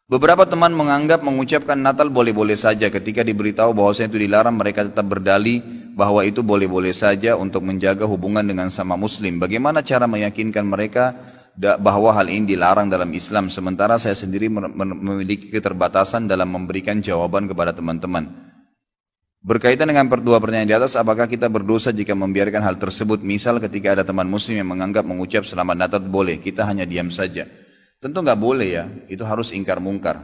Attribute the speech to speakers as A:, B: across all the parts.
A: Beberapa teman menganggap mengucapkan Natal boleh-boleh saja. Ketika diberitahu bahwasanya itu dilarang, mereka tetap berdalih bahwa itu boleh-boleh saja untuk menjaga hubungan dengan sama muslim. Bagaimana cara meyakinkan mereka bahwa hal ini dilarang dalam Islam, sementara saya sendiri memiliki keterbatasan dalam memberikan jawaban kepada teman-teman. Berkaitan dengan dua pertanyaan di atas, apakah kita berdosa jika membiarkan hal tersebut? Misal ketika ada teman muslim yang menganggap mengucap selamat Natal boleh, kita hanya diam saja. Tentu nggak boleh ya, itu harus ingkar mungkar.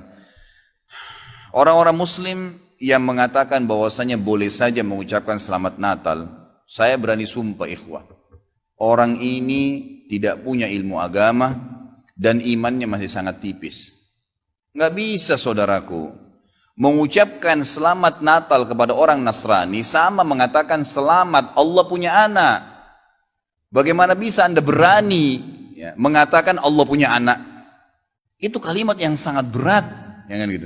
A: Orang-orang muslim yang mengatakan bahwasanya boleh saja mengucapkan selamat Natal, saya berani sumpah ikhwah, orang ini tidak punya ilmu agama dan imannya masih sangat tipis. Nggak bisa saudaraku, mengucapkan selamat Natal kepada orang Nasrani sama mengatakan selamat Allah punya anak. Bagaimana bisa Anda berani ya, mengatakan Allah punya anak? Itu kalimat yang sangat berat, ya kan gitu.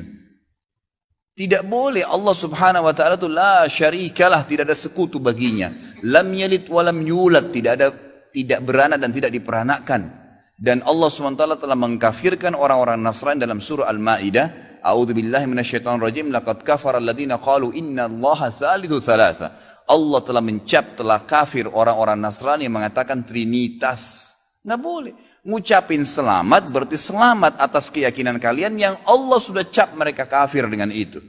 A: Tidak boleh. Allah Subhanahu wa taala itu la syarikalah, tidak ada sekutu baginya. Lam yalid wa lam yulad, tidak beranak dan tidak diperanakkan. Dan Allah Subhanahu wa taala telah mengkafirkan orang-orang Nasrani dalam surah Al-Maidah, a'udzubillahi minasyaitonir rajim, laqad kafara alladziina qalu innallaha tsalitsu tsalatsa. Allah telah kafir orang-orang Nasrani yang mengatakan trinitas. Nggak boleh. Ngucapin selamat berarti selamat atas keyakinan kalian yang Allah sudah cap mereka kafir dengan itu.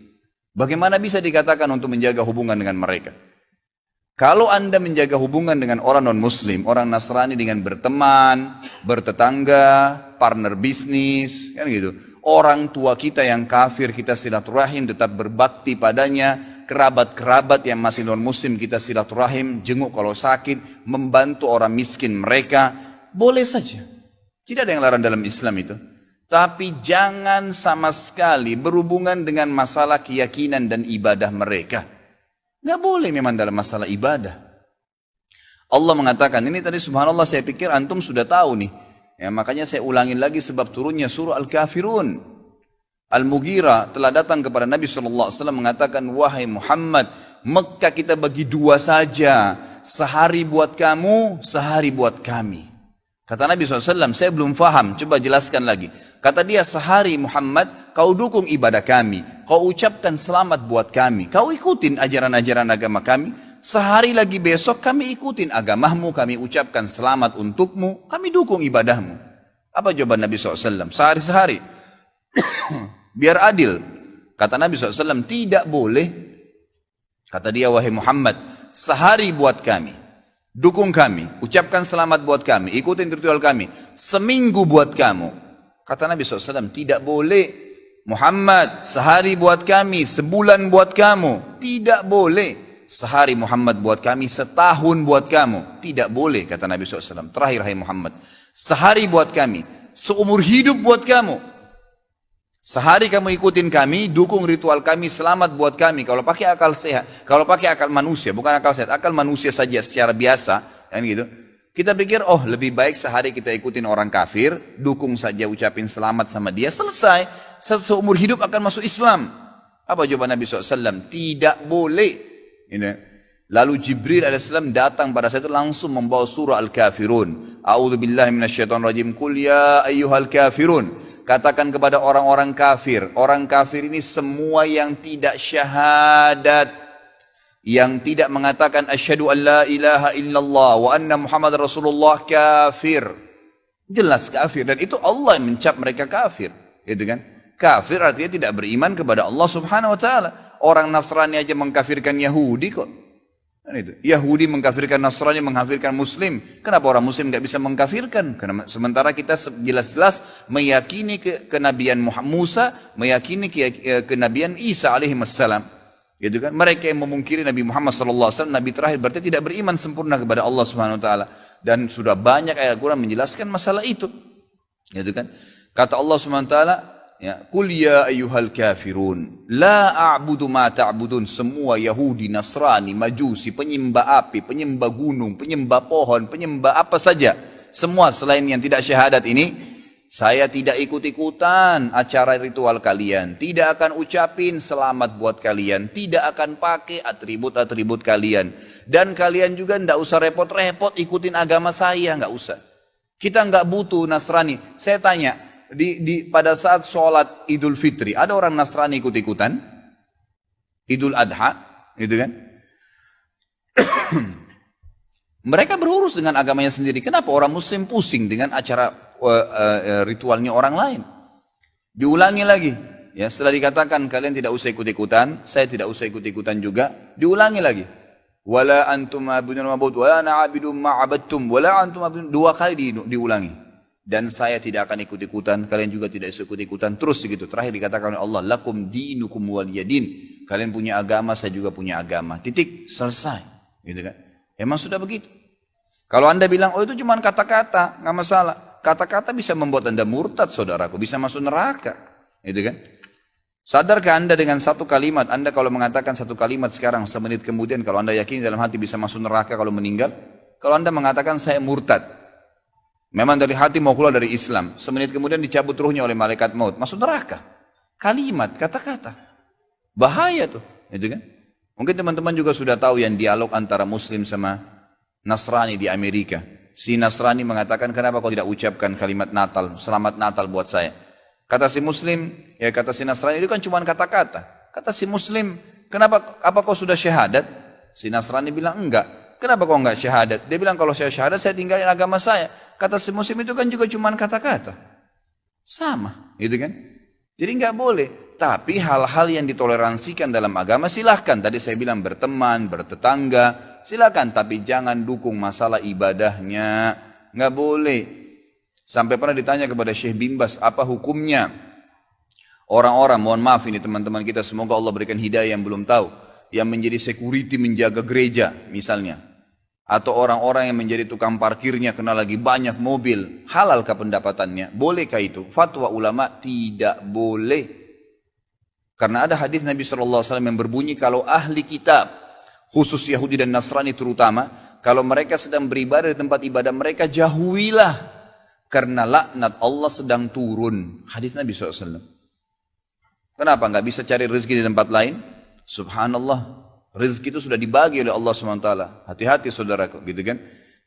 A: Bagaimana bisa dikatakan untuk menjaga hubungan dengan mereka? Kalau Anda menjaga hubungan dengan orang non-muslim, orang Nasrani dengan berteman, bertetangga, partner bisnis, kan gitu. Orang tua kita yang kafir kita silaturahim, tetap berbakti padanya. Kerabat-kerabat yang masih non-muslim kita silaturahim, jenguk kalau sakit, membantu orang miskin mereka. Boleh saja. Tidak ada yang larang dalam Islam itu. Tapi jangan sama sekali berhubungan dengan masalah keyakinan dan ibadah mereka. Nggak boleh memang dalam masalah ibadah. Allah mengatakan, ini tadi subhanallah saya pikir antum sudah tahu nih. Ya, makanya saya ulangin lagi sebab turunnya surah Al-Kafirun. Al-Mughirah telah datang kepada Nabi SAW mengatakan, wahai Muhammad, Mekah kita bagi dua saja. Sehari buat kamu, sehari buat kami. Kata Nabi SAW, saya belum faham, coba jelaskan lagi. Kata dia, sehari Muhammad, kau dukung ibadah kami. Kau ucapkan selamat buat kami. Kau ikutin ajaran-ajaran agama kami. Sehari lagi besok kami ikutin agamamu, kami ucapkan selamat untukmu. Kami dukung ibadahmu. Apa jawaban Nabi SAW? Sehari-sehari. Biar adil. Kata Nabi SAW, tidak boleh. Kata dia, wahai Muhammad, sehari buat kami. Dukung kami, ucapkan selamat buat kami, ikutin ritual kami. Seminggu buat kamu. Kata Nabi SAW, tidak boleh. Muhammad, sehari buat kami, sebulan buat kamu. Tidak boleh. Sehari Muhammad buat kami, setahun buat kamu. Tidak boleh, kata Nabi SAW. Terakhir, hai Muhammad, sehari buat kami, seumur hidup buat kamu. Sehari kamu ikutin kami, dukung ritual kami, selamat buat kami. Kalau pakai akal sehat, kalau pakai akal manusia, bukan akal sehat, akal manusia saja secara biasa, kan gitu. Kita pikir, oh lebih baik sehari kita ikutin orang kafir, dukung saja, ucapin selamat sama dia, selesai. Seumur hidup akan masuk Islam. Apa jawaban Nabi SAW? Tidak boleh. Ini. Lalu Jibril AS datang pada saat itu langsung membawa surah Al-Kafirun. A'udzubillahi minasyaitonirrajim. Qul ya ayyuhal kafirun. Katakan kepada orang-orang kafir. Orang kafir ini semua yang tidak syahadat. Yang tidak mengatakan asyhadu an la ilaha illallah wa anna Muhammad Rasulullah kafir. Jelas kafir. Dan itu Allah yang mencap mereka kafir. Gitu kan? Kafir artinya tidak beriman kepada Allah Subhanahu wa ta'ala. Orang Nasrani aja mengkafirkan Yahudi kok. Itu. Yahudi mengkafirkan Nasrani, mengkafirkan Muslim. Kenapa orang Muslim nggak bisa mengkafirkan? Karena sementara kita jelas-jelas meyakini kenabian Musa, meyakini kenabian Isa alaihissalam. Gitu kan? Mereka yang memungkiri Nabi Muhammad SAW, Nabi terakhir, berarti tidak beriman sempurna kepada Allah Subhanahu Wa Taala. Dan sudah banyak ayat Quran menjelaskan masalah itu. Gitu kan? Kata Allah Subhanahu Wa Taala, ya, Qul ya ayyuhal kafirun la a'budu ma ta'budun. Semua Yahudi, Nasrani, Majusi, penyembah api, penyembah gunung, penyembah pohon, penyembah apa saja, semua selain yang tidak syahadat ini, saya tidak ikut-ikutan acara ritual kalian, tidak akan ucapin selamat buat kalian, tidak akan pakai atribut-atribut kalian, dan kalian juga tidak usah repot-repot ikutin agama saya, nggak usah. Kita nggak butuh Nasrani. Saya tanya, pada saat sholat Idul Fitri, ada orang Nasrani ikut-ikutan, Idul Adha, gitu kan? Mereka berurus dengan agamanya sendiri. Kenapa orang Muslim pusing dengan acara ritualnya orang lain? Diulangi lagi. Ya, setelah dikatakan kalian tidak usah ikut-ikutan, saya tidak usah ikut-ikutan juga, diulangi lagi. Wala antum ma'budun ma'bud, wala na'abidum ma'abadtum, wala antum ma'budun. 2 kali diulangi. Dan saya tidak akan ikut-ikutan, kalian juga tidak usah ikut-ikutan. Terus begitu. Terakhir dikatakan oleh Allah, lakum dinukum waliyadin. Kalian punya agama, saya juga punya agama. Titik, selesai. Gitu kan? Emang sudah begitu. Kalau anda bilang, oh itu cuma kata-kata, nggak masalah. Kata-kata bisa membuat anda murtad, saudaraku, bisa masuk neraka, gitu kan? Sadarkah anda dengan satu kalimat, anda kalau mengatakan satu kalimat sekarang, semenit kemudian kalau anda yakin dalam hati bisa masuk neraka kalau meninggal, kalau anda mengatakan saya murtad, memang dari hati mau keluar dari Islam, semenit kemudian dicabut ruhnya oleh malaikat maut, masuk neraka. Kalimat, kata-kata, bahaya tuh, gitu kan? Mungkin teman-teman juga sudah tahu yang dialog antara Muslim sama Nasrani di Amerika. Si Nasrani mengatakan, kenapa kau tidak ucapkan kalimat Natal, selamat Natal buat saya. Kata si Muslim, ya kata si Nasrani, itu kan cuma kata-kata. Kata si Muslim, kenapa, apa kau sudah syahadat? Si Nasrani bilang, enggak. Kenapa kau enggak syahadat? Dia bilang, kalau saya syahadat, saya tinggalin agama saya. Kata si Muslim, itu kan juga cuma kata-kata. Sama, gitu kan? Jadi enggak boleh. Tapi hal-hal yang ditoleransikan dalam agama silahkan. Tadi saya bilang berteman, bertetangga, silahkan. Tapi jangan dukung masalah ibadahnya. Nggak boleh. Sampai pernah ditanya kepada Syekh Bimbas, apa hukumnya orang-orang, mohon maaf ini teman-teman kita, semoga Allah berikan hidayah yang belum tahu, yang menjadi security menjaga gereja misalnya. Atau orang-orang yang menjadi tukang parkirnya karena lagi banyak mobil. Halalkah pendapatannya? Bolehkah itu? Fatwa ulama tidak boleh. Karena ada hadis Nabi SAW yang berbunyi, kalau ahli kitab, khusus Yahudi dan Nasrani terutama, kalau mereka sedang beribadah di tempat ibadah mereka, jauhilah. Karena laknat Allah sedang turun. Hadis Nabi SAW. Kenapa nggak bisa cari rezeki di tempat lain? Subhanallah. Rezeki itu sudah dibagi oleh Allah SWT. Hati-hati saudaraku, gitu kan?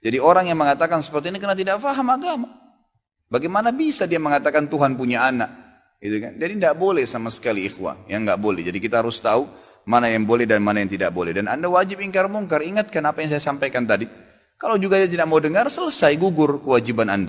A: Jadi orang yang mengatakan seperti ini karena tidak paham agama. Bagaimana bisa dia mengatakan Tuhan punya anak? Gitu kan? Jadi tidak boleh sama sekali ikhwah, yang nggak boleh. Jadi kita harus tahu mana yang boleh dan mana yang tidak boleh. Dan anda wajib ingkar mungkar. Ingatkan apa yang saya sampaikan tadi. Kalau juga dia tidak mau dengar, selesai, gugur kewajiban anda.